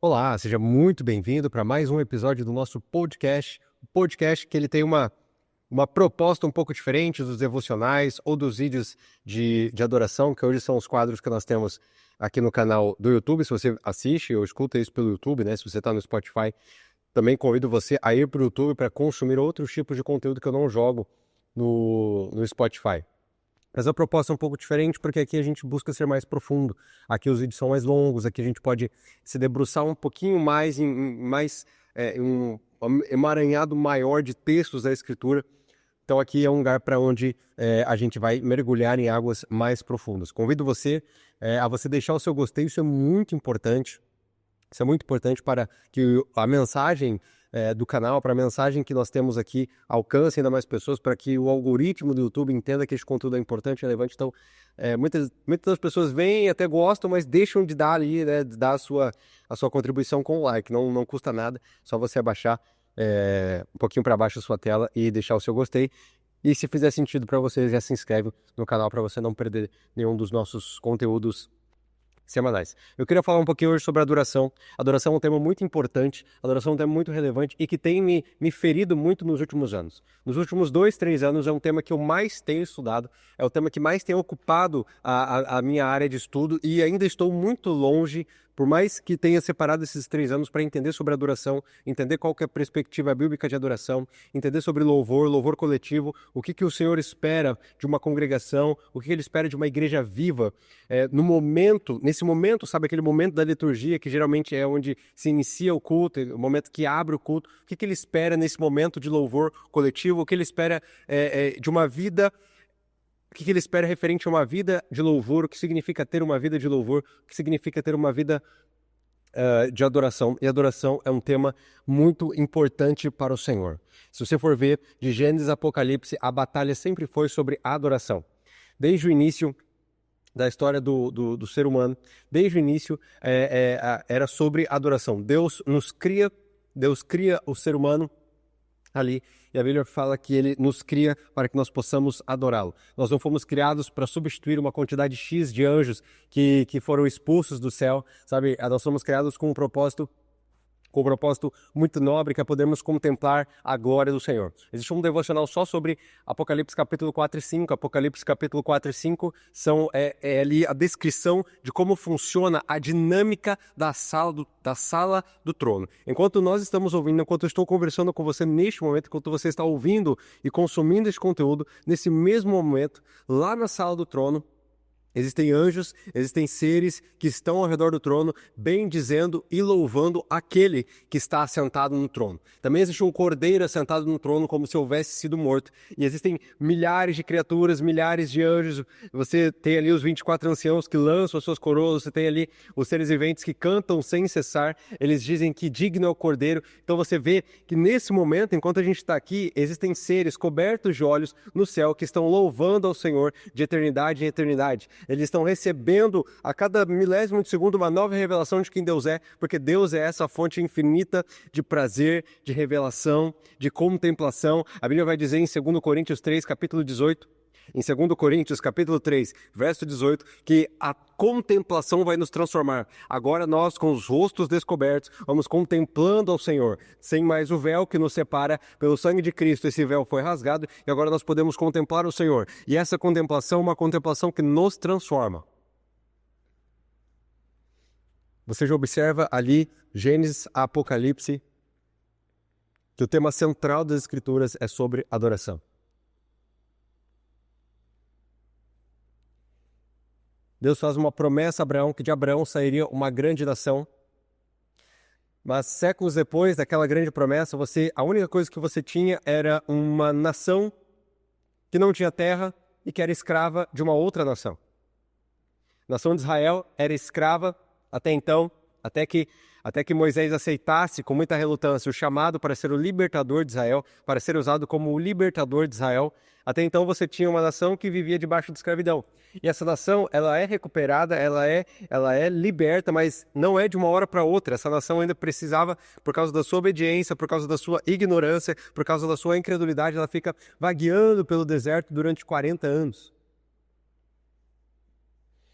Olá, seja muito bem-vindo para mais um episódio do nosso podcast. O podcast que ele tem uma proposta um pouco diferente dos devocionais ou dos vídeos de adoração, que hoje são os quadros que nós temos aqui no canal do YouTube. Se você assiste ou escuta isso pelo YouTube, né? Se você está no Spotify, também convido você a ir para o YouTube para consumir outros tipos de conteúdo que eu não jogo no Spotify. Mas a proposta é um pouco diferente porque aqui a gente busca ser mais profundo. Aqui os vídeos são mais longos, aqui a gente pode se debruçar um pouquinho mais em um emaranhado maior de textos da Escritura. Então aqui é um lugar para onde a gente vai mergulhar em águas mais profundas. Convido você a você deixar o seu gostei, isso é muito importante. Isso é muito importante para que a mensagem do canal, para a mensagem que nós temos aqui, alcance ainda mais pessoas, para que o algoritmo do YouTube entenda que este conteúdo é importante e relevante. Então, muitas das pessoas vêm e até gostam, mas deixam de dar ali, né, de dar a sua contribuição com o like. Não custa nada, só você abaixar um pouquinho para baixo a sua tela e deixar o seu gostei. E se fizer sentido para você, já se inscreve no canal para você não perder nenhum dos nossos conteúdos semanais. Eu queria falar um pouquinho hoje sobre adoração. Adoração é um tema muito importante, adoração é um tema muito relevante e que tem me ferido muito nos últimos anos. Nos últimos 2, 3 anos é um tema que eu mais tenho estudado, é o tema que mais tem ocupado a minha área de estudo e ainda estou muito longe, por mais que tenha separado esses 3 anos para entender sobre adoração, entender qual que é a perspectiva bíblica de adoração, entender sobre louvor coletivo, o que o Senhor espera de uma congregação, o que Ele espera de uma igreja viva. Nesse momento, sabe, aquele momento da liturgia que geralmente é onde se inicia o culto, o momento que abre o culto, o que Ele espera nesse momento de louvor coletivo, o que Ele espera de uma vida. O que Ele espera referente a uma vida de louvor, o que significa ter uma vida de louvor, o que significa ter uma vida de adoração. E adoração é um tema muito importante para o Senhor. Se você for ver de Gênesis a Apocalipse, a batalha sempre foi sobre a adoração. Desde o início da história do ser humano, desde o início era sobre adoração. Deus cria o ser humano ali, e a Bíblia fala que Ele nos cria para que nós possamos adorá-lo. Nós não fomos criados para substituir uma quantidade X de anjos que foram expulsos do céu, sabe? Nós somos criados com um propósito muito nobre, que é podermos contemplar a glória do Senhor. Existe um devocional só sobre Apocalipse capítulo 4 e 5. Apocalipse capítulo 4 e 5 são ali a descrição de como funciona a dinâmica da sala do trono. Enquanto nós estamos ouvindo, enquanto eu estou conversando com você neste momento, enquanto você está ouvindo e consumindo esse conteúdo, nesse mesmo momento, lá na sala do trono, existem anjos, existem seres que estão ao redor do trono, bendizendo e louvando aquele que está assentado no trono. Também existe um cordeiro assentado no trono como se houvesse sido morto. E existem milhares de criaturas, milhares de anjos. Você tem ali os 24 anciãos que lançam as suas coroas, você tem ali os seres viventes que cantam sem cessar. Eles dizem que digno é o cordeiro. Então você vê que nesse momento, enquanto a gente está aqui, existem seres cobertos de olhos no céu que estão louvando ao Senhor de eternidade em eternidade. Eles estão recebendo a cada milésimo de segundo uma nova revelação de quem Deus é, porque Deus é essa fonte infinita de prazer, de revelação, de contemplação. A Bíblia vai dizer em 2 Coríntios 3, capítulo 18, em 2 Coríntios, capítulo 3, verso 18, que a contemplação vai nos transformar. Agora nós, com os rostos descobertos, vamos contemplando ao Senhor, sem mais o véu que nos separa. Pelo sangue de Cristo, esse véu foi rasgado e agora nós podemos contemplar o Senhor. E essa contemplação é uma contemplação que nos transforma. Você já observa ali, Gênesis a Apocalipse, que o tema central das Escrituras é sobre adoração. Deus faz uma promessa a Abraão, que de Abraão sairia uma grande nação. Mas séculos depois daquela grande promessa, a única coisa que você tinha era uma nação que não tinha terra e que era escrava de uma outra nação. A nação de Israel era escrava até então, até que Moisés aceitasse com muita relutância o chamado para ser o libertador de Israel, para ser usado como o libertador de Israel. Até então você tinha uma nação que vivia debaixo de escravidão. E essa nação, ela é recuperada, ela é liberta, mas não é de uma hora para outra. Essa nação ainda precisava, por causa da sua obediência, por causa da sua ignorância, por causa da sua incredulidade, ela fica vagueando pelo deserto durante 40 anos.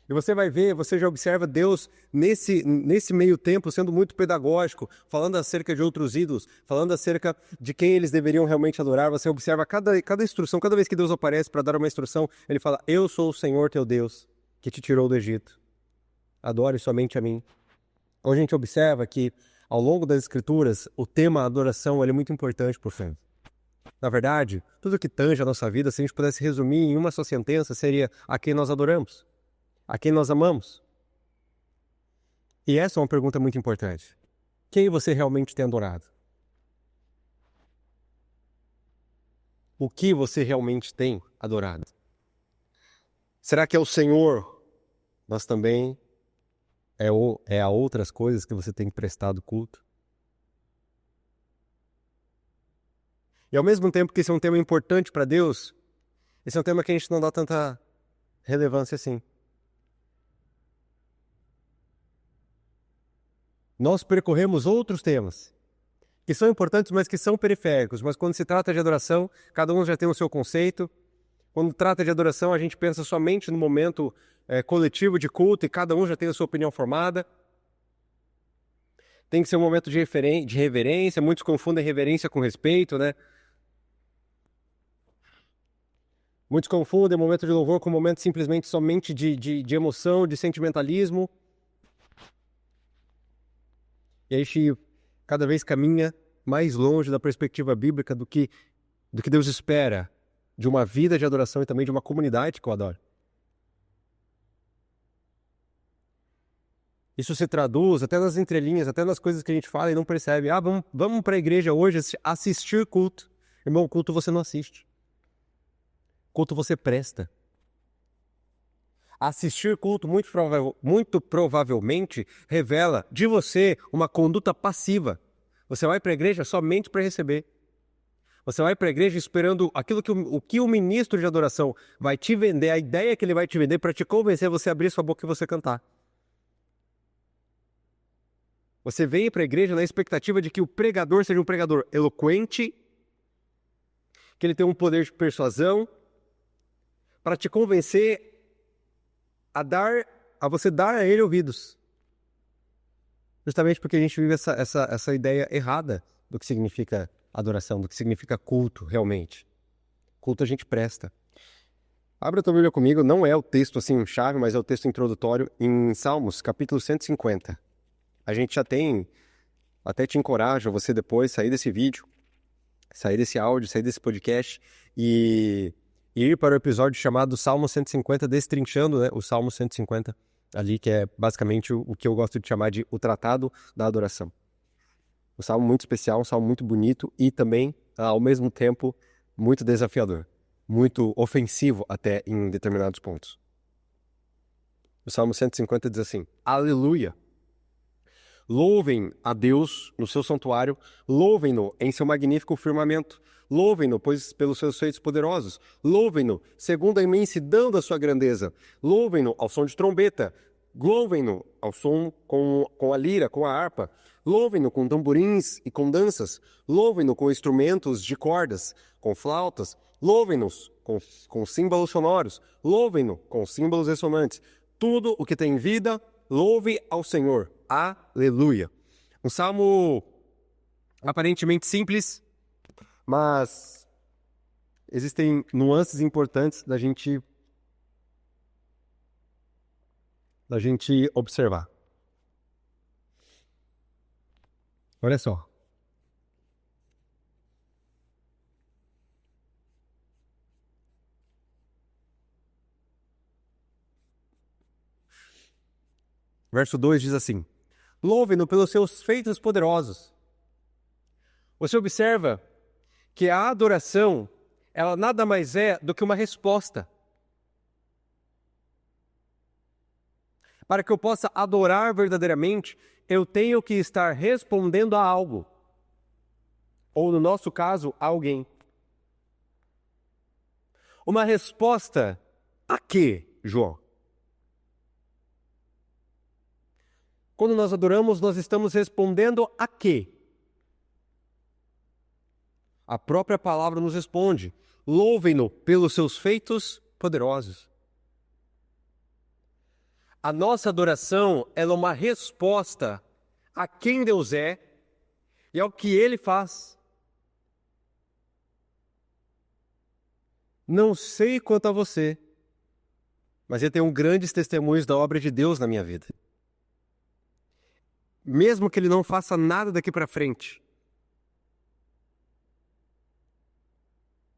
E você vai ver, você já observa Deus nesse meio tempo sendo muito pedagógico, falando acerca de outros ídolos, falando acerca de quem eles deveriam realmente adorar. Você observa cada instrução, cada vez que Deus aparece para dar uma instrução, ele fala: eu sou o Senhor teu Deus, que te tirou do Egito. Adore somente a mim. Então a gente observa que, ao longo das Escrituras, o tema adoração ele é muito importante para o fé. Na verdade, tudo que tange a nossa vida, se a gente pudesse resumir em uma só sentença, seria: a quem nós adoramos, a quem nós amamos. E essa é uma pergunta muito importante. Quem você realmente tem adorado? O que você realmente tem adorado? Será que é o Senhor? Mas também é a outras coisas que você tem prestado culto? E ao mesmo tempo que esse é um tema importante para Deus, esse é um tema que a gente não dá tanta relevância assim. Nós percorremos outros temas que são importantes, mas que são periféricos. Mas quando se trata de adoração, cada um já tem o seu conceito. Quando trata de adoração, a gente pensa somente no momento coletivo de culto e cada um já tem a sua opinião formada. Tem que ser um momento de reverência. Muitos confundem reverência com respeito, né? Muitos confundem o momento de louvor com um momento simplesmente somente de emoção, de sentimentalismo. E a gente cada vez caminha mais longe da perspectiva bíblica do que Deus espera de uma vida de adoração e também de uma comunidade que o adora. Isso se traduz até nas entrelinhas, até nas coisas que a gente fala e não percebe. Vamos para a igreja hoje assistir culto. Irmão, culto você não assiste. Culto você presta. Assistir culto muito provavelmente revela de você uma conduta passiva. Você vai para a igreja somente para receber. Você vai para a igreja esperando aquilo que o ministro de adoração vai te vender, a ideia que ele vai te vender para te convencer a você abrir sua boca e você cantar. Você vem para a igreja na expectativa de que o pregador seja um pregador eloquente, que ele tenha um poder de persuasão, para te convencer a você dar a ele ouvidos. Justamente porque a gente vive essa ideia errada do que significa adoração, do que significa culto realmente. Culto a gente presta. Abra a tua Bíblia comigo, não é o texto assim chave, mas é o texto introdutório em Salmos, capítulo 150. A gente já tem, até te encorajo a você depois sair desse vídeo, sair desse áudio, sair desse podcast e ir para o episódio chamado Salmo 150, destrinchando, né, o Salmo 150, ali que é basicamente o que eu gosto de chamar de o tratado da adoração. Um salmo muito especial, um salmo muito bonito e também, ao mesmo tempo, muito desafiador, muito ofensivo até em determinados pontos. O Salmo 150 diz assim: Aleluia! Louvem a Deus no seu santuário, louvem-no em seu magnífico firmamento, louvem-no, pois pelos seus feitos poderosos, louvem-no segundo a imensidão da sua grandeza, louvem-no ao som de trombeta, louvem-no ao som com a lira, com a harpa, louvem-no com tamborins e com danças, louvem-no com instrumentos de cordas, com flautas, louvem-nos com símbolos sonoros, louvem-no com símbolos ressonantes. Tudo o que tem vida, louve ao Senhor. Aleluia. Um salmo aparentemente simples, mas existem nuances importantes da gente observar. Olha só. Verso 2 diz assim: Louvem-no pelos seus feitos poderosos. Você observa que a adoração, ela nada mais é do que uma resposta. Para que eu possa adorar verdadeiramente, eu tenho que estar respondendo a algo. Ou, no nosso caso, a alguém. Uma resposta a quê, João? Quando nós adoramos, nós estamos respondendo a quê? A própria palavra nos responde: louvem-no pelos seus feitos poderosos. A nossa adoração ela é uma resposta a quem Deus é e ao que Ele faz. Não sei quanto a você, mas eu tenho grandes testemunhos da obra de Deus na minha vida. Mesmo que Ele não faça nada daqui para frente,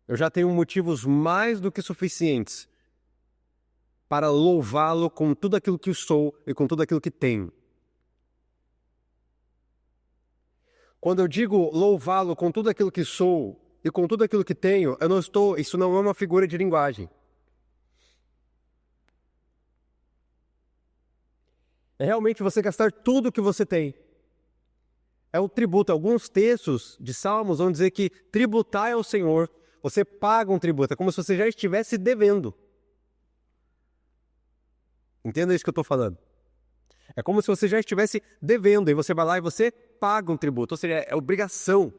eu já tenho motivos mais do que suficientes para louvá-lo com tudo aquilo que sou e com tudo aquilo que tenho. Quando eu digo louvá-lo com tudo aquilo que sou e com tudo aquilo que tenho, isso não é uma figura de linguagem. É realmente você gastar tudo o que você tem. É o tributo. Alguns textos de Salmos vão dizer que tributar ao Senhor, você paga um tributo. É como se você já estivesse devendo. Entenda isso que eu estou falando. É como se você já estivesse devendo, e você vai lá e você paga um tributo. Ou seja, é obrigação.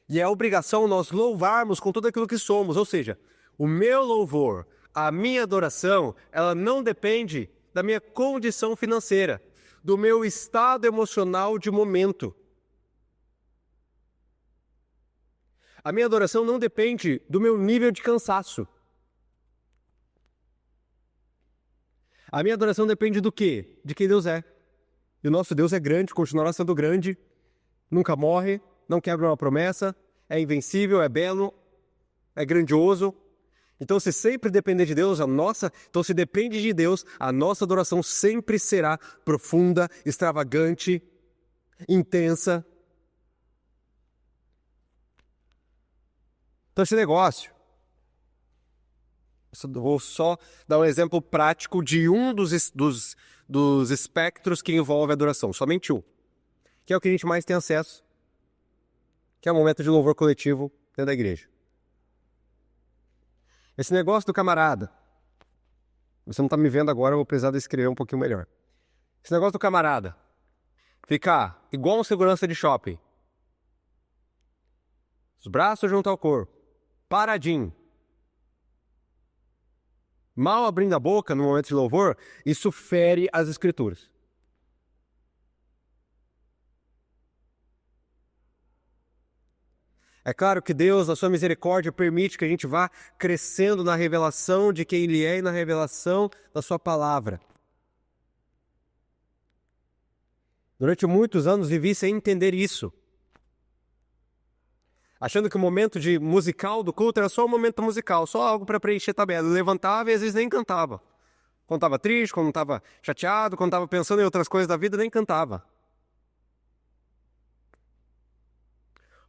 E é obrigação nós louvarmos com tudo aquilo que somos. Ou seja, o meu louvor, a minha adoração, ela não depende da minha condição financeira, do meu estado emocional de momento. A minha adoração não depende do meu nível de cansaço. A minha adoração depende do quê? De quem Deus é. E o nosso Deus é grande, continuará sendo grande, nunca morre, não quebra uma promessa, é invencível, é belo, é grandioso. Então, se sempre depender de Deus, então se depende de Deus, a nossa adoração sempre será profunda, extravagante, intensa. Então, esse negócio, vou só dar um exemplo prático de um dos espectros que envolve a adoração, somente um, que é o que a gente mais tem acesso, que é o momento de louvor coletivo dentro da igreja. Esse negócio do camarada, você não está me vendo agora, eu vou precisar descrever um pouquinho melhor. Esse negócio do camarada, ficar igual um segurança de shopping, os braços junto ao corpo, paradinho, mal abrindo a boca no momento de louvor, isso fere as Escrituras. É claro que Deus, na sua misericórdia, permite que a gente vá crescendo na revelação de quem Ele é e na revelação da sua palavra. Durante muitos anos vivi sem entender isso. Achando que o momento musical do culto era só um momento musical, só algo para preencher tabela. Eu levantava e às vezes nem cantava. Quando estava triste, quando estava chateado, quando estava pensando em outras coisas da vida, nem cantava.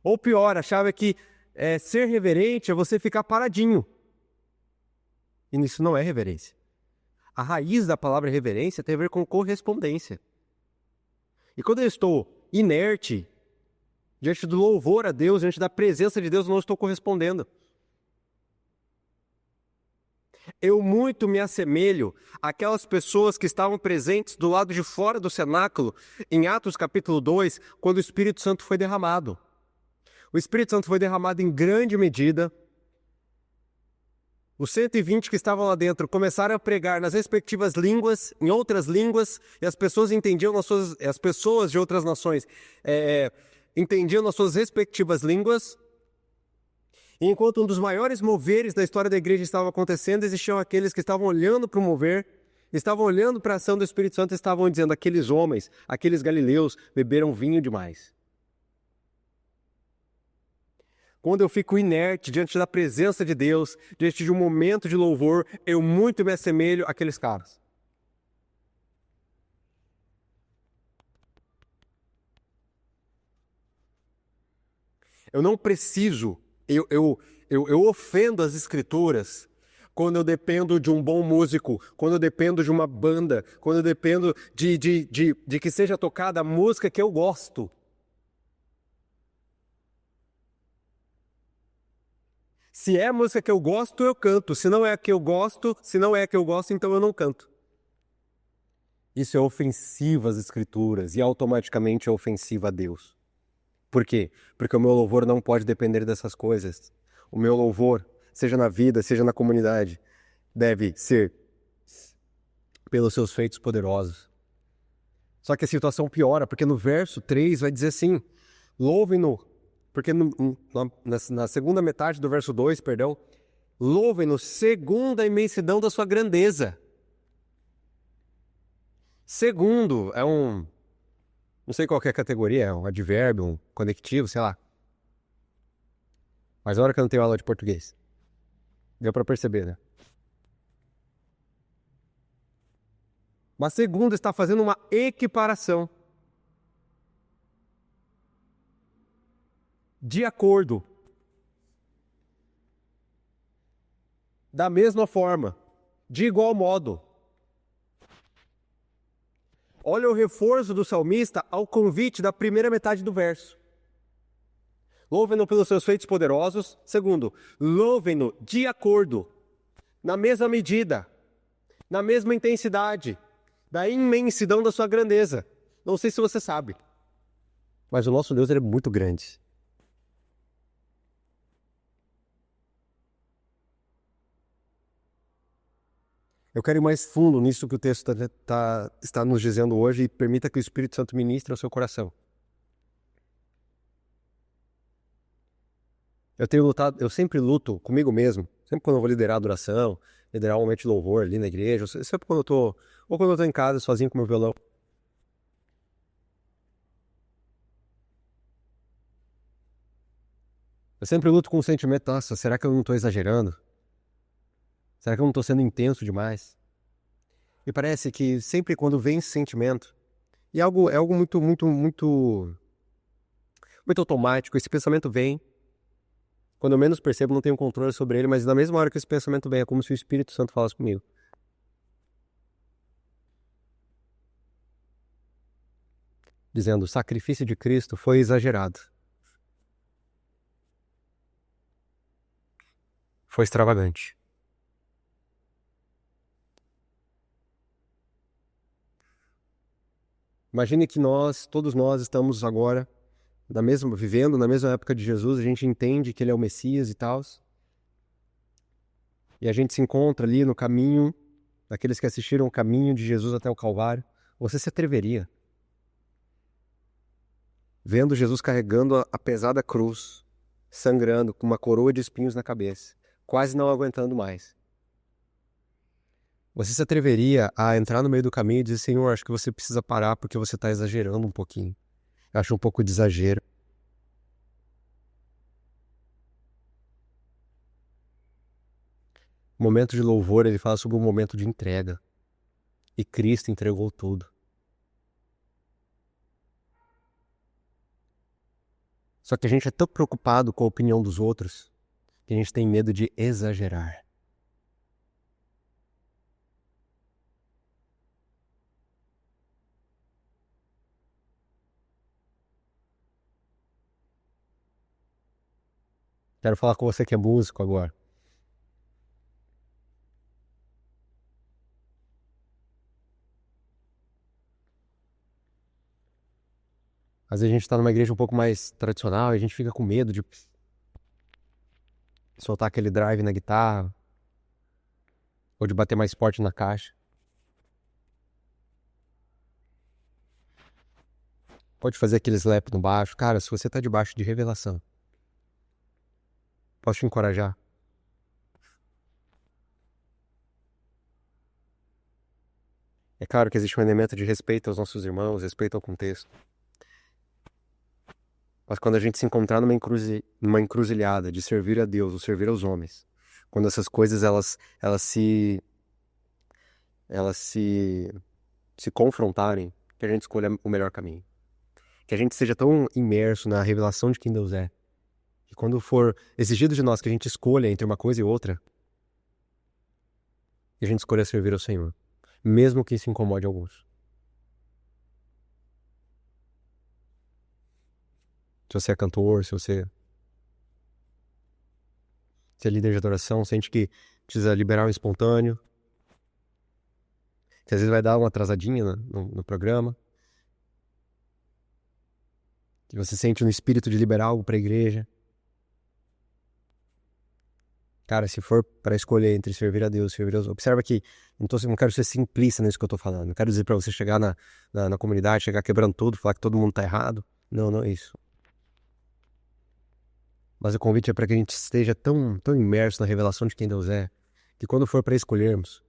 Ou pior, achava que ser reverente é você ficar paradinho. E isso não é reverência. A raiz da palavra reverência tem a ver com correspondência. E quando eu estou inerte, diante do louvor a Deus, diante da presença de Deus, eu não estou correspondendo. Eu muito me assemelho àquelas pessoas que estavam presentes do lado de fora do cenáculo, em Atos capítulo 2, quando o Espírito Santo foi derramado. O Espírito Santo foi derramado em grande medida. Os 120 que estavam lá dentro começaram a pregar nas respectivas línguas, em outras línguas, e as pessoas entendiam as pessoas de outras nações entendiam nas suas respectivas línguas. E enquanto um dos maiores moveres da história da igreja estava acontecendo, existiam aqueles que estavam olhando para o mover, estavam olhando para a ação do Espírito Santo e estavam dizendo: aqueles homens, aqueles galileus beberam vinho demais. Quando eu fico inerte diante da presença de Deus, diante de um momento de louvor, eu muito me assemelho àqueles caras. Eu não preciso, eu ofendo as Escrituras quando eu dependo de um bom músico, quando eu dependo de uma banda, quando eu dependo de que seja tocada a música que eu gosto. Se é a música que eu gosto, eu canto. Se não é a que eu gosto, então eu não canto. Isso é ofensivo às Escrituras e automaticamente é ofensivo a Deus. Por quê? Porque o meu louvor não pode depender dessas coisas. O meu louvor, seja na vida, seja na comunidade, deve ser pelos seus feitos poderosos. Só que a situação piora, porque no verso 3 vai dizer assim, louvem-no, porque na segunda metade do verso 2, perdão, louvem-no segundo a imensidão da sua grandeza. Segundo é não sei qual que é a categoria, é um advérbio, um conectivo, sei lá. Mas olha que eu não tenho aula de português. Deu para perceber, né? Mas segundo está fazendo uma equiparação. De acordo. Da mesma forma. De igual modo. Olha o reforço do salmista ao convite da primeira metade do verso. Louvem-no pelos seus feitos poderosos. Segundo, louvem-no de acordo, na mesma medida, na mesma intensidade, da imensidão da sua grandeza. Não sei se você sabe, mas o nosso Deus ele é muito grande. Eu quero ir mais fundo nisso que o texto está nos dizendo hoje e permita que o Espírito Santo ministre ao seu coração. Eu sempre luto comigo mesmo, sempre quando eu vou liderar a adoração, liderar um momento de louvor ali na igreja, sempre quando ou quando eu tô em casa sozinho com meu violão. Eu sempre luto com o sentimento, nossa, será que eu não estou exagerando? Será que eu não estou sendo intenso demais? E parece que sempre quando vem esse sentimento, e é algo muito, muito, muito, muito automático, esse pensamento vem, quando eu menos percebo, não tenho controle sobre ele, mas na mesma hora que esse pensamento vem, é como se o Espírito Santo falasse comigo. Dizendo, o sacrifício de Cristo foi exagerado. Foi extravagante. Imagine que todos nós estamos agora vivendo na mesma época de Jesus, a gente entende que ele é o Messias e tal. E a gente se encontra ali no caminho, daqueles que assistiram o caminho de Jesus até o Calvário. Você se atreveria, vendo Jesus carregando a pesada cruz, sangrando, com uma coroa de espinhos na cabeça, quase não aguentando mais. Você se atreveria a entrar no meio do caminho e dizer, Senhor, acho que você precisa parar porque você está exagerando um pouquinho. Eu acho um pouco de exagero. O momento de louvor, ele fala sobre um momento de entrega. E Cristo entregou tudo. Só que a gente é tão preocupado com a opinião dos outros que a gente tem medo de exagerar. Quero falar com você que é músico agora. Às vezes a gente está numa igreja um pouco mais tradicional e a gente fica com medo de soltar aquele drive na guitarra ou de bater mais forte na caixa. Pode fazer aquele slap no baixo. Cara, se você está debaixo de revelação, posso te encorajar? É claro que existe um elemento de respeito aos nossos irmãos, respeito ao contexto. Mas quando a gente se encontrar numa encruzilhada de servir a Deus ou servir aos homens, quando essas coisas elas se confrontarem, que a gente escolha o melhor caminho. Que a gente seja tão imerso na revelação de quem Deus é, que quando for exigido de nós que a gente escolha entre uma coisa e outra, que a gente escolha servir ao Senhor, mesmo que isso incomode alguns. Se você é cantor, se você é líder de adoração, sente que precisa liberar um espontâneo, que às vezes vai dar uma atrasadinha no programa, que você sente no espírito de liberar algo para a igreja. Cara, se for para escolher entre servir a Deus e servir aos outros, observa que não quero ser simplista nisso que eu tô falando. Não quero dizer para você chegar na comunidade, chegar quebrando tudo, falar que todo mundo tá errado. Não, não é isso. Mas o convite é para que a gente esteja tão imerso na revelação de quem Deus é, que quando for para escolhermos,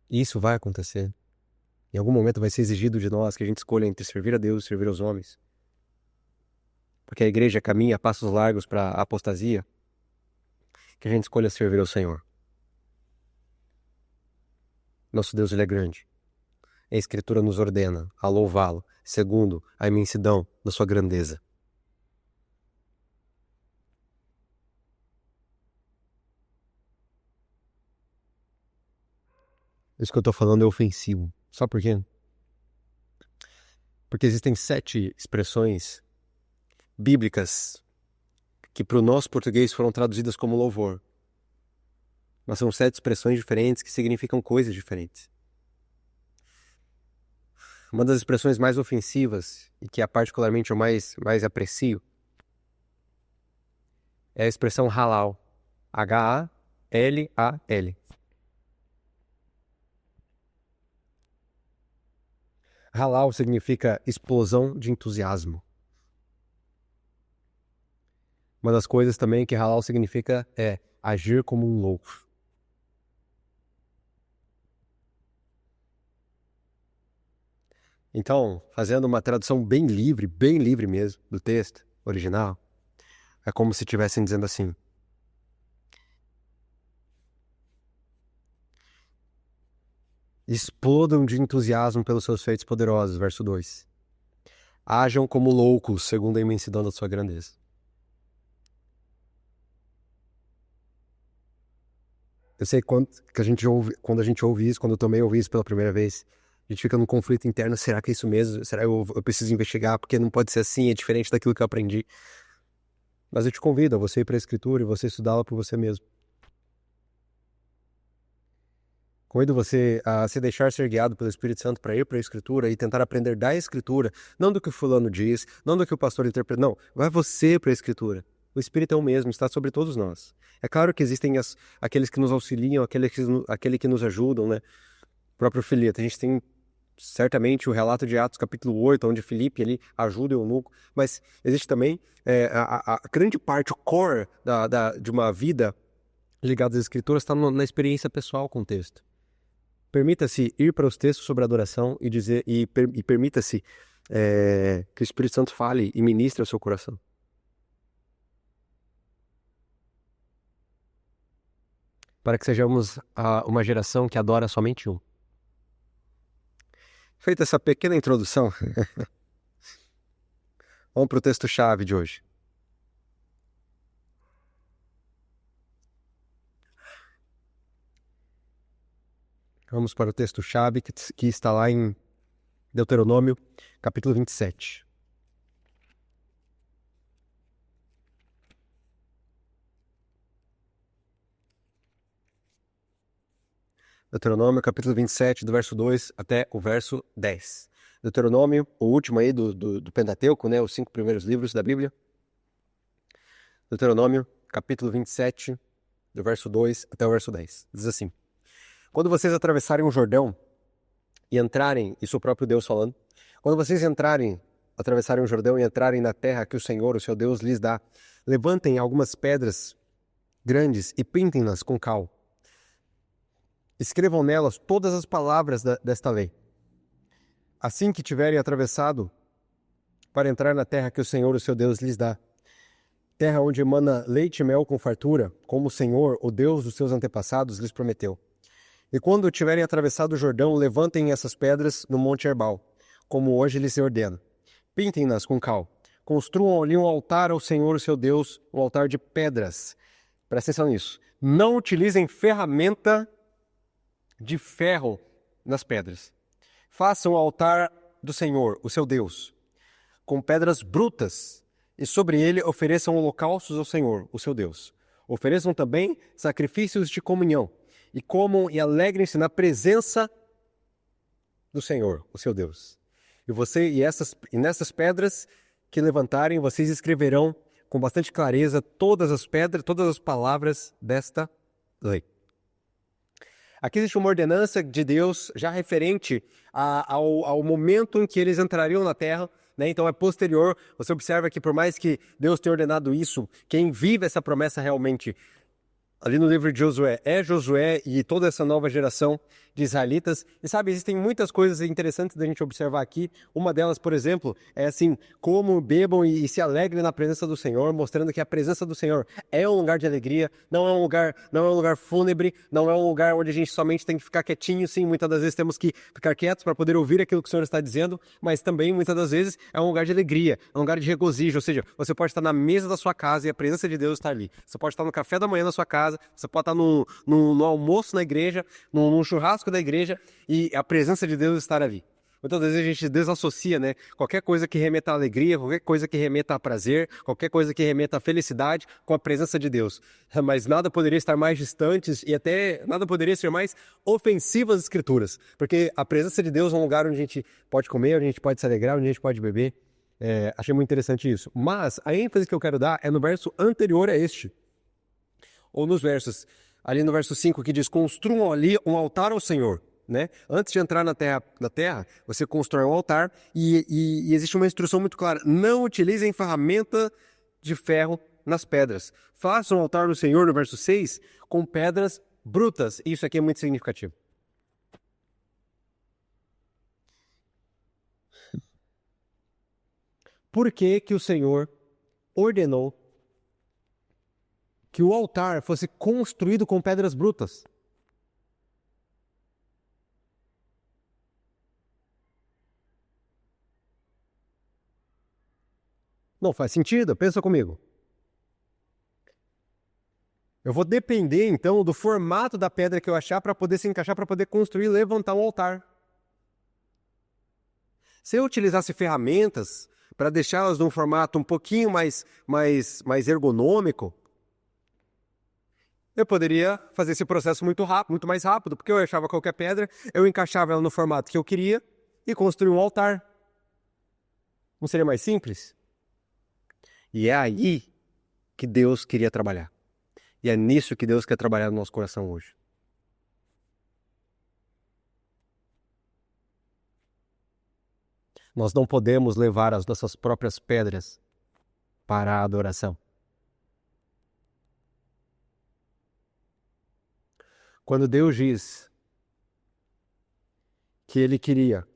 isso vai acontecer. Em algum momento vai ser exigido de nós que a gente escolha entre servir a Deus e servir aos homens. Porque a igreja caminha a passos largos para a apostasia, que a gente escolha servir ao Senhor. Nosso Deus, Ele é grande. A Escritura nos ordena a louvá-lo, segundo a imensidão da sua grandeza. Isso que eu estou falando é ofensivo. Sabe por quê? Porque existem 7 expressões bíblicas que para o nosso português foram traduzidas como louvor. Mas são 7 expressões diferentes que significam coisas diferentes. Uma das expressões mais ofensivas e que particularmente eu mais aprecio é a expressão halal. H-A-L-A-L. Halal significa explosão de entusiasmo. Uma das coisas também que halal significa é agir como um louco. Então, fazendo uma tradução bem livre mesmo, do texto original, é como se estivessem dizendo assim: explodam de entusiasmo pelos seus feitos poderosos, verso 2. Hajam como loucos, segundo a imensidão da sua grandeza. Eu sei que quando a gente ouve isso, quando eu também ouvi isso pela primeira vez, a gente fica num conflito interno, será que é isso mesmo? Será que eu preciso investigar? Porque não pode ser assim, é diferente daquilo que eu aprendi. Mas eu te convido a você ir para a Escritura e você estudá-la por você mesmo. Convido você a se deixar ser guiado pelo Espírito Santo para ir para a Escritura e tentar aprender da Escritura, não do que o fulano diz, não do que o pastor interpreta, não, vai você para a Escritura. O Espírito é o mesmo, está sobre todos nós. É claro que existem aqueles que nos auxiliam, aquele que nos ajudam, né? O próprio Filipe, a gente tem certamente o relato de Atos capítulo 8, onde Filipe ali ajuda o eunuco, mas existe também a grande parte, o core de uma vida ligada às Escrituras está na experiência pessoal com o texto. Permita-se ir para os textos sobre adoração e permita-se que o Espírito Santo fale e ministre ao seu coração. Para que sejamos uma geração que adora somente um. Feita essa pequena introdução, vamos para o texto-chave de hoje. Vamos para o texto-chave que está lá em Deuteronômio, capítulo 27. Deuteronômio, capítulo 27, do verso 2 até o verso 10. Deuteronômio, o último aí do Pentateuco, né, os 5 primeiros livros da Bíblia. Deuteronômio, capítulo 27, do verso 2 até o verso 10. Diz assim: quando vocês atravessarem o Jordão e entrarem, isso é o próprio Deus falando, quando vocês atravessarem o Jordão e entrarem na terra que o Senhor, o seu Deus, lhes dá, levantem algumas pedras grandes e pintem-nas com cal. Escrevam nelas todas as palavras desta lei. Assim que tiverem atravessado para entrar na terra que o Senhor, o seu Deus, lhes dá, terra onde emana leite e mel com fartura, como o Senhor, o Deus dos seus antepassados, lhes prometeu. E quando tiverem atravessado o Jordão, levantem essas pedras no Monte Herbal, como hoje lhes ordeno. Pintem-nas com cal. Construam ali um altar ao Senhor, o seu Deus, um altar de pedras. Presta atenção nisso. Não utilizem ferramenta de ferro nas pedras. Façam o altar do Senhor, o seu Deus, com pedras brutas, e sobre ele ofereçam holocaustos ao Senhor, o seu Deus. Ofereçam também sacrifícios de comunhão, e comam e alegrem-se na presença do Senhor, o seu Deus. E nessas pedras que levantarem, vocês escreverão com bastante clareza todas as pedras, todas as palavras desta lei. Aqui existe uma ordenança de Deus já referente ao momento em que eles entrariam na terra, né? Então é posterior. Você observa que por mais que Deus tenha ordenado isso, quem vive essa promessa realmente ali no livro de Josué é Josué e toda essa nova geração de israelitas. E sabe, existem muitas coisas interessantes da gente observar aqui. Uma delas, por exemplo, é assim, como bebam e se alegrem na presença do Senhor, mostrando que a presença do Senhor é um lugar de alegria, não é um lugar fúnebre, não é um lugar onde a gente somente tem que ficar quietinho. Sim, muitas das vezes temos que ficar quietos para poder ouvir aquilo que o Senhor está dizendo, mas também, muitas das vezes, é um lugar de alegria, é um lugar de regozijo, ou seja, você pode estar na mesa da sua casa e a presença de Deus está ali. Você pode estar no café da manhã na sua casa, você pode estar no almoço na igreja, num churrasco da igreja e a presença de Deus estar ali. Muitas vezes a gente desassocia, né? Qualquer coisa que remeta à alegria, qualquer coisa que remeta a prazer, qualquer coisa que remeta à felicidade com a presença de Deus. Mas nada poderia estar mais distantes e até nada poderia ser mais ofensivo às Escrituras. Porque a presença de Deus é um lugar onde a gente pode comer, onde a gente pode se alegrar, onde a gente pode beber. Achei muito interessante isso. Mas a ênfase que eu quero dar é no verso anterior a este. Ou nos versos, ali no verso 5 que diz, construam ali um altar ao Senhor, né? Antes de entrar na terra, você constrói um altar e existe uma instrução muito clara, não utilizem ferramenta de ferro nas pedras. Façam um altar do Senhor, no verso 6, com pedras brutas. Isso aqui é muito significativo. Por que que o Senhor ordenou que o altar fosse construído com pedras brutas? Não faz sentido, pensa comigo. Eu vou depender, então, do formato da pedra que eu achar para poder se encaixar, para poder construir e levantar um altar. Se eu utilizasse ferramentas para deixá-las num formato um pouquinho mais ergonômico, eu poderia fazer esse processo muito rápido, muito mais rápido, porque eu achava qualquer pedra, eu encaixava ela no formato que eu queria e construía um altar. Não seria mais simples? E é aí que Deus queria trabalhar. E é nisso que Deus quer trabalhar no nosso coração hoje. Nós não podemos levar as nossas próprias pedras para a adoração. Quando Deus diz que Ele queria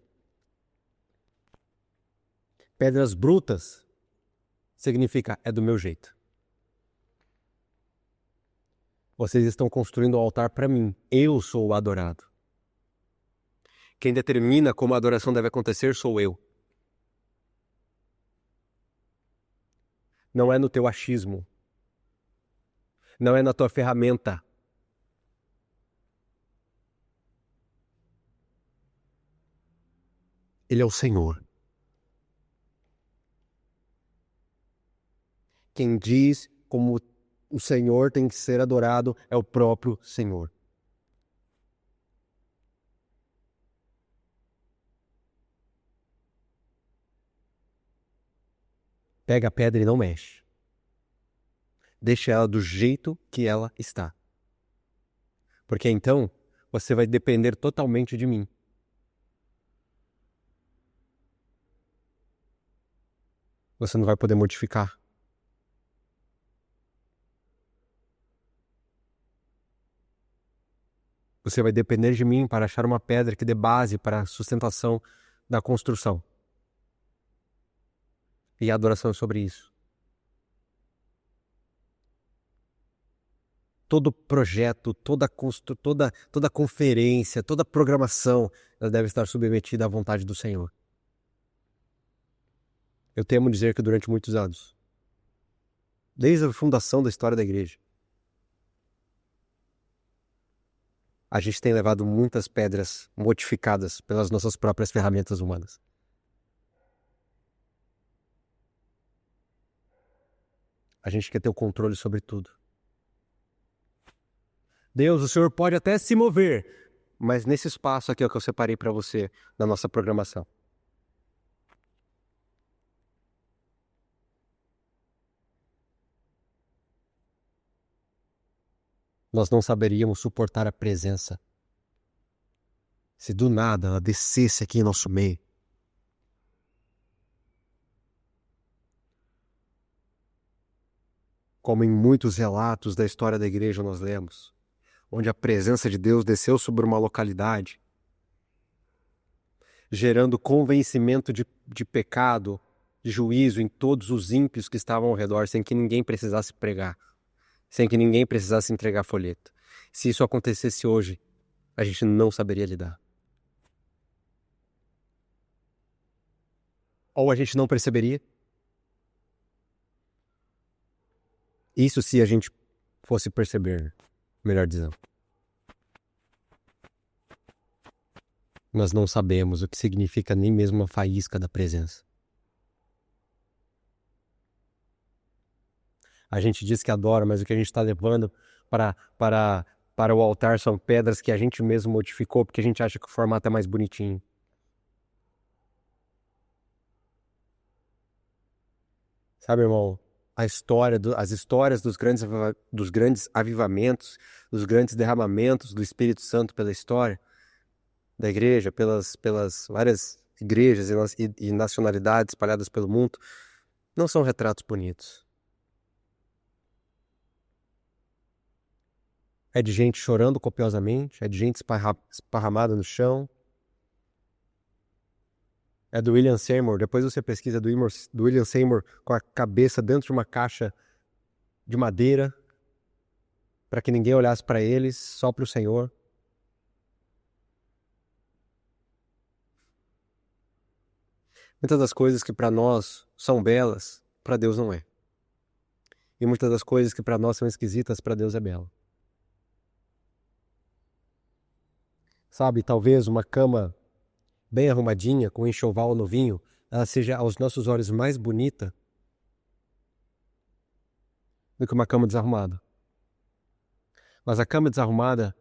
pedras brutas, significa é do meu jeito. Vocês estão construindo um altar para mim. Eu sou o adorado. Quem determina como a adoração deve acontecer sou eu. Não é no teu achismo. Não é na tua ferramenta. Ele é o Senhor. Quem diz como o Senhor tem que ser adorado é o próprio Senhor. Pega a pedra e não mexe. Deixa ela do jeito que ela está. Porque então você vai depender totalmente de mim. Você não vai poder modificar. Você vai depender de mim para achar uma pedra que dê base para a sustentação da construção. E a adoração é sobre isso. Todo projeto, toda conferência, toda programação, ela deve estar submetida à vontade do Senhor. Eu temo dizer que durante muitos anos, desde a fundação da história da igreja, a gente tem levado muitas pedras modificadas pelas nossas próprias ferramentas humanas. A gente quer ter o controle sobre tudo. Deus, o Senhor pode até se mover, mas nesse espaço aqui é o que eu separei para você na nossa programação. Nós não saberíamos suportar a presença. Se do nada ela descesse aqui em nosso meio. Como em muitos relatos da história da igreja nós lemos, onde a presença de Deus desceu sobre uma localidade, gerando convencimento de pecado, de juízo em todos os ímpios que estavam ao redor, sem que ninguém precisasse pregar, sem que ninguém precisasse entregar folheto. Se isso acontecesse hoje, a gente não saberia lidar. Ou a gente não perceberia. Isso se a gente fosse perceber, melhor dizendo. Nós não sabemos o que significa nem mesmo uma faísca da presença. A gente diz que adora, mas o que a gente está levando para o altar são pedras que a gente mesmo modificou porque a gente acha que o formato é mais bonitinho. Sabe, irmão, as histórias dos grandes avivamentos, dos grandes derramamentos do Espírito Santo pela história da igreja, pelas várias igrejas e nacionalidades espalhadas pelo mundo, não são retratos bonitos. É de gente chorando copiosamente, é de gente esparramada no chão. É do William Seymour. Depois você pesquisa do William Seymour com a cabeça dentro de uma caixa de madeira para que ninguém olhasse para eles, só para o Senhor. Muitas das coisas que para nós são belas, para Deus não é. E muitas das coisas que para nós são esquisitas, para Deus é bela. Sabe, talvez uma cama bem arrumadinha, com enxoval novinho, ela seja aos nossos olhos mais bonita do que uma cama desarrumada. Mas a cama desarrumada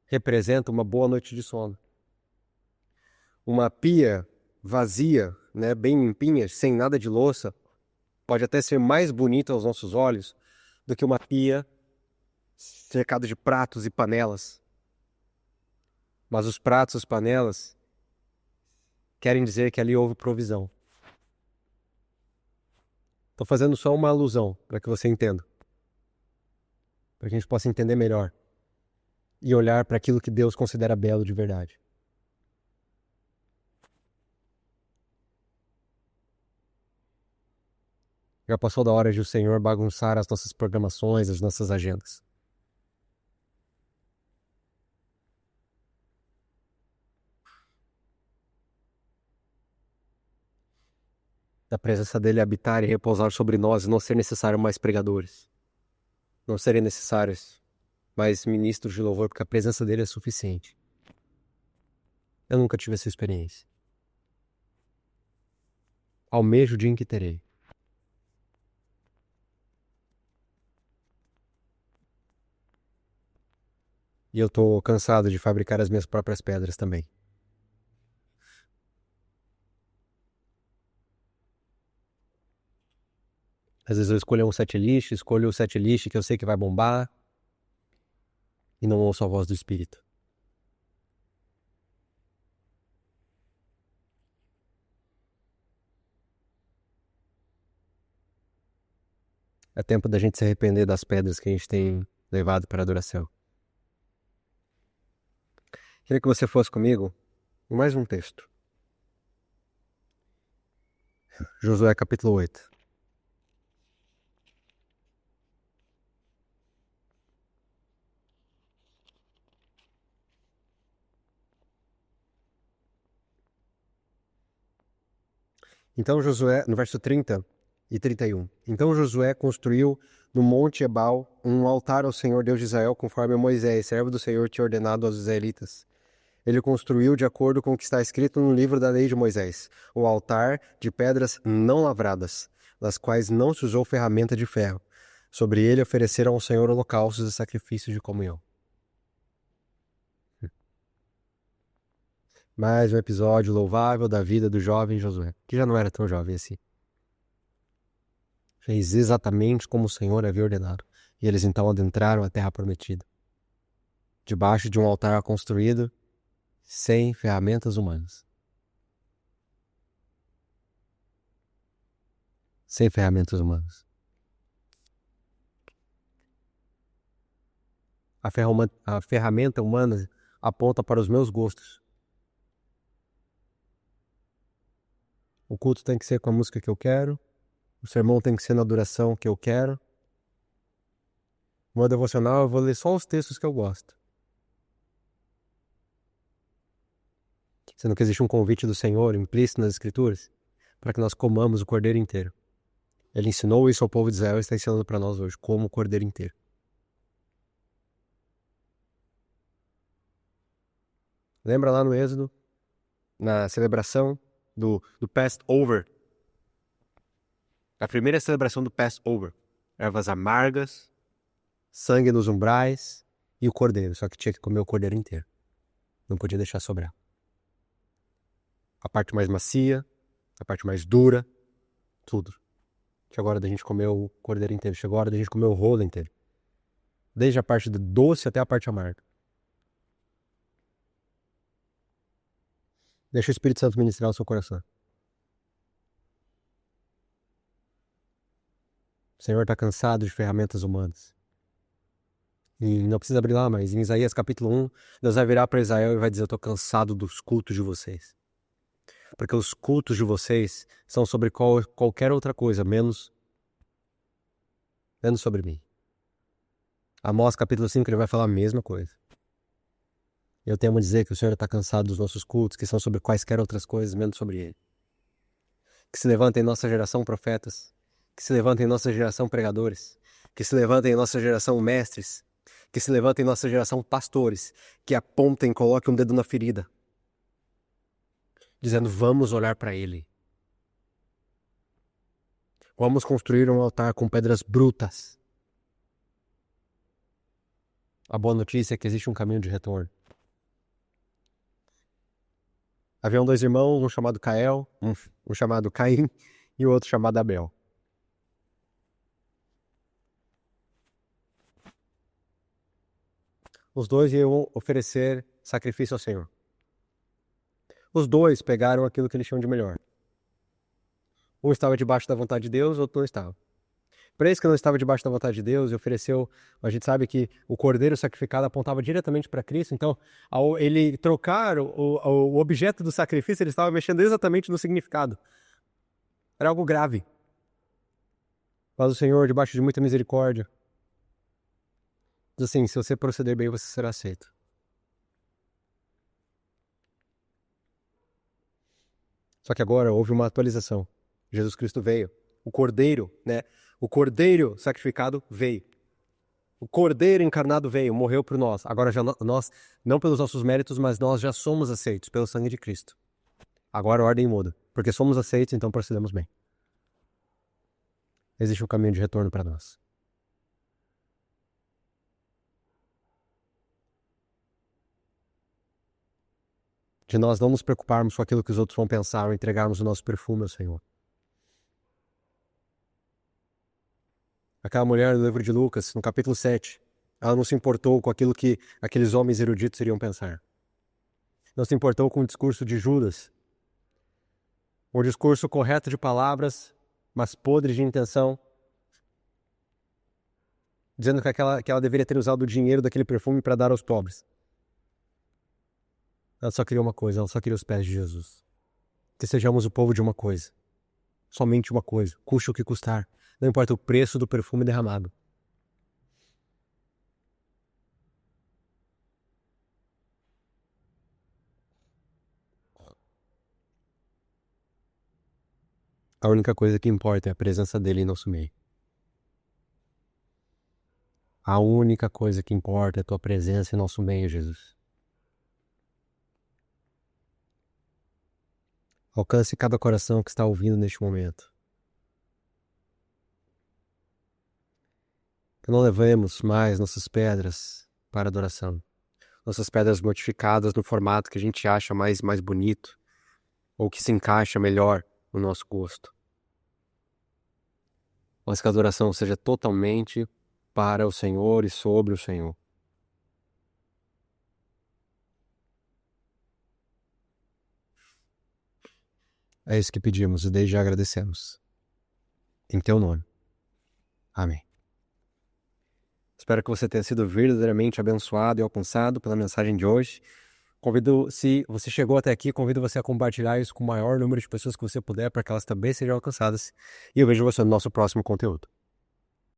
representa uma boa noite de sono. Uma pia vazia, né, bem limpinha, sem nada de louça, pode até ser mais bonita aos nossos olhos do que uma pia cercada de pratos e panelas. Mas os pratos e as panelas querem dizer que ali houve provisão. Estou fazendo só uma alusão para que você entenda. Para que a gente possa entender melhor. E olhar para aquilo que Deus considera belo de verdade. Já passou da hora de o Senhor bagunçar as nossas programações, as nossas agendas. Da presença dele habitar e repousar sobre nós e não ser necessário mais pregadores. Não serem necessários mais ministros de louvor, porque a presença dele é suficiente. Eu nunca tive essa experiência. Almejo o dia em que terei. E eu tô cansado de fabricar as minhas próprias pedras também. Às vezes eu escolho escolho o set list que eu sei que vai bombar e não ouço a voz do Espírito. É tempo da gente se arrepender das pedras que a gente tem levado para a adoração. Queria que você fosse comigo em mais um texto. Josué capítulo 8. Então Josué, no verso 30 e 31. Então Josué construiu no monte Ebal um altar ao Senhor Deus de Israel, conforme Moisés, servo do Senhor, tinha ordenado aos israelitas. Ele construiu de acordo com o que está escrito no livro da lei de Moisés, o altar de pedras não lavradas, das quais não se usou ferramenta de ferro. Sobre ele ofereceram ao Senhor holocaustos e sacrifícios de comunhão. Mais um episódio louvável da vida do jovem Josué, que já não era tão jovem assim. Fez exatamente como o Senhor havia ordenado, e eles então adentraram a terra prometida. debaixo de um altar construído sem ferramentas humanas. Sem ferramentas humanas. A ferramenta humana aponta para os meus gostos. O culto tem que ser com a música que eu quero. O sermão tem que ser na duração que eu quero. No meu devocional eu vou ler só os textos que eu gosto. Sendo que existe um convite do Senhor implícito nas Escrituras para que nós comamos o cordeiro inteiro. Ele ensinou isso ao povo de Israel e está ensinando para nós hoje, como o cordeiro inteiro. Lembra lá no Êxodo, na celebração do Passover? A primeira celebração do Passover. Ervas amargas, sangue nos umbrais e o cordeiro. Só que tinha que comer o cordeiro inteiro. Não podia deixar sobrar. A parte mais macia, a parte mais dura, tudo. Chegou a hora da gente comer o cordeiro inteiro. Chegou a hora da gente comer o rolo inteiro. Desde a parte do doce até a parte amarga. Deixa o Espírito Santo ministrar o seu coração. O Senhor está cansado de ferramentas humanas. E não precisa abrir lá, mas em Isaías capítulo 1, Deus vai virar para Israel e vai dizer: eu estou cansado dos cultos de vocês. Porque os cultos de vocês são sobre qualquer outra coisa, menos sobre mim. Amós capítulo 5, ele vai falar a mesma coisa. Eu temo dizer que o Senhor está cansado dos nossos cultos, que são sobre quaisquer outras coisas, menos sobre Ele. Que se levantem em nossa geração profetas, que se levantem em nossa geração pregadores, que se levantem em nossa geração mestres, que se levantem em nossa geração pastores, que apontem e coloquem um dedo na ferida, dizendo: vamos olhar para Ele. Vamos construir um altar com pedras brutas. A boa notícia é que existe um caminho de retorno. Haviam 2 irmãos, um chamado Cael, um chamado Caim e o outro chamado Abel. Os 2 iam oferecer sacrifício ao Senhor. Os 2 pegaram aquilo que eles tinham de melhor. Um estava debaixo da vontade de Deus, outro não estava. Para esse que não estava debaixo da vontade de Deus, e ofereceu, a gente sabe que o cordeiro sacrificado apontava diretamente para Cristo, então ao ele trocar o objeto do sacrifício, ele estava mexendo exatamente no significado. Era algo grave. Mas o Senhor, debaixo de muita misericórdia, diz assim: se você proceder bem, você será aceito. Só que agora houve uma atualização. Jesus Cristo veio. O cordeiro, né? O cordeiro sacrificado veio. O cordeiro encarnado veio, morreu por nós. Agora já nós, não pelos nossos méritos, mas nós já somos aceitos pelo sangue de Cristo. Agora a ordem muda. Porque somos aceitos, então procedemos bem. Existe um caminho de retorno para nós. De nós não nos preocuparmos com aquilo que os outros vão pensar ou entregarmos o nosso perfume ao Senhor. Aquela mulher do livro de Lucas, no capítulo 7, ela não se importou com aquilo que aqueles homens eruditos iriam pensar. Não se importou com o discurso de Judas. O discurso correto de palavras, mas podre de intenção, dizendo que ela deveria ter usado o dinheiro daquele perfume para dar aos pobres. Ela só queria uma coisa, ela só queria os pés de Jesus. Que sejamos o povo de uma coisa. Somente uma coisa, custe o que custar. Não importa o preço do perfume derramado. A única coisa que importa é a presença dele em nosso meio. A única coisa que importa é a tua presença em nosso meio, Jesus. Alcance cada coração que está ouvindo neste momento. Que não levemos mais nossas pedras para adoração. Nossas pedras mortificadas no formato que a gente acha mais bonito ou que se encaixa melhor no nosso gosto. Mas que a adoração seja totalmente para o Senhor e sobre o Senhor. É isso que pedimos e desde já agradecemos. Em teu nome. Amém. Espero que você tenha sido verdadeiramente abençoado e alcançado pela mensagem de hoje. Convido, se você chegou até aqui, convido você a compartilhar isso com o maior número de pessoas que você puder para que elas também sejam alcançadas. E eu vejo você no nosso próximo conteúdo.